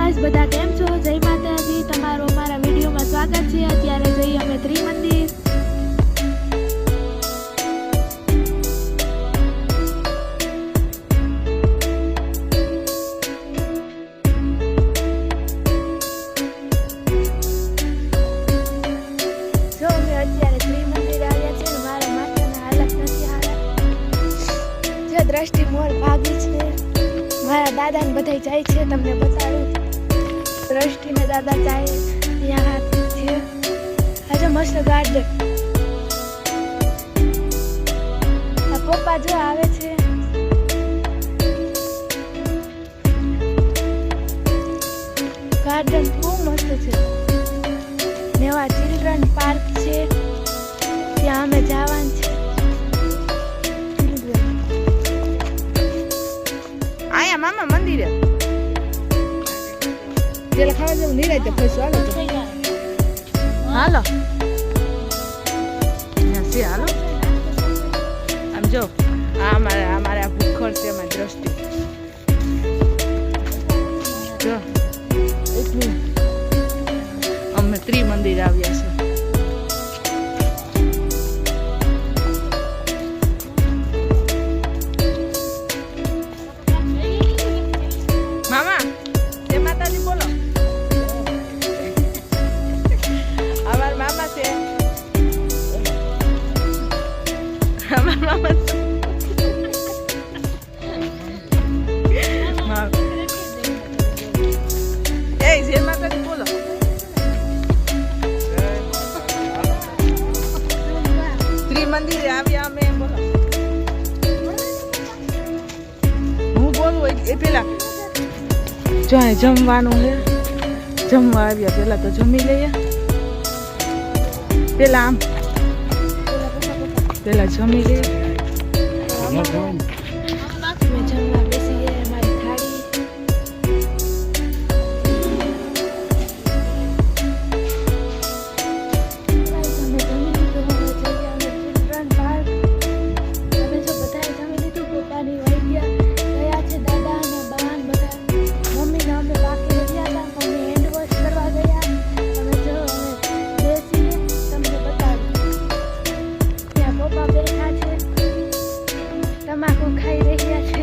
Guys, બધા કેમ છો? જય માતાજી. તમારો અમારા વિડીયોમાં સ્વાગત છે. અત્યારે જઈએ અમે ત્રિમંદિર. જો અમે અત્યારે ત્રિમંદિર આવ્યા છે. મારા માતાના હાલત નથી હારા. જે દ્રષ્ટિ મોર ભાગી છે. મારા દાદાને બધા જાય છે, તમને બતાડું. દ્રષ્ટિને દાદા જાય ત્યાં છે. આજે મસ્ત ગાર્ડન. આ પપ્પા જો આવે છે. ગાર્ડન બહુ મસ્ત છે. નેવા ચિલ્ડ્રન પાર્ક છે, ત્યાં અમે જવાનું છે. આયા મામા મંદિરે જેલા ખાવા જેવું નહીં રાતે ફેસો હાલો હાલો આમ જો અમારે આ ભૂખડ છે અમારી દ્રષ્ટિ જો એટલું અમે ત્રિમંદિર આવ્યા છે. મામા જય માતાજી બોલો. અમાર મામા છે અમાર મામા છે એ જય માતાજી બોલો. ત્રિમંદિરે આવ્યા અમે બોલો. હું બોલું એ પેલા જો જમવાનું છે. જમવા આવ્યા પેલા તો જમી લઈએ. પેલા આમ પેલા જમી લઈએ. જમવા બેસીએ. અમારી થાળી અમે જમી લીધું. હવે જઈએ અમે ચિલ્ડ્રન પાર્ક. અમે જો બધાએ જમી લીધું. પપ્પાની વહી ગયા છે. દાદા અને બા ને બધા. મમ્મીને અમે બાકી રહ્યા હતા. મમ્મી હેન્ડ વોશ કરવા ગયા. અમે જો અમે બેસીએ, તમને બતાડું. ત્યાં પપ્પા બેઠા છે, તમાકુ ખાઈ રહ્યા છે.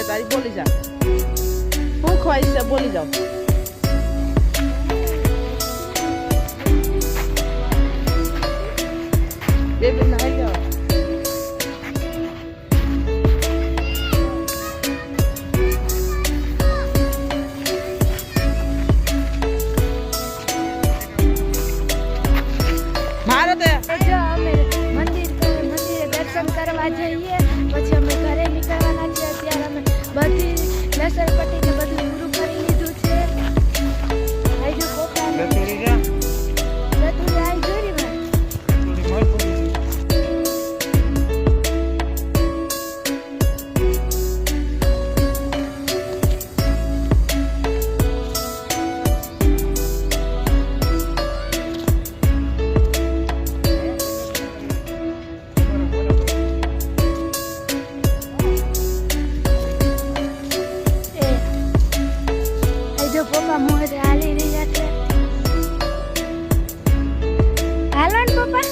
તારી બોલી જા. હું ખ્વાઈશ છે બોલી જાઓ. બેબી નાઈ જાઓ. ભારત જો અમે મંદિરે દર્શન કરવા જઈએ. પછી અમે ઘરે નીકળવાના છે. અત્યારે અમે બધી લસણપટ્ટી ને બધું પૂરું કરી લીધું છે. હજુ પોતાને બધું આઈ જોઈ ને. પપ્પા મોઢે હાલી રહ્યા છે. હાલો ને પપ્પા.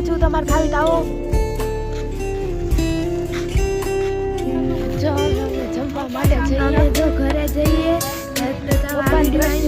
છું તમારે ખાવી તો આવો જો હવે જમવા માટે જઈએ જો ઘરે જઈએ પપ્પાની વાઈન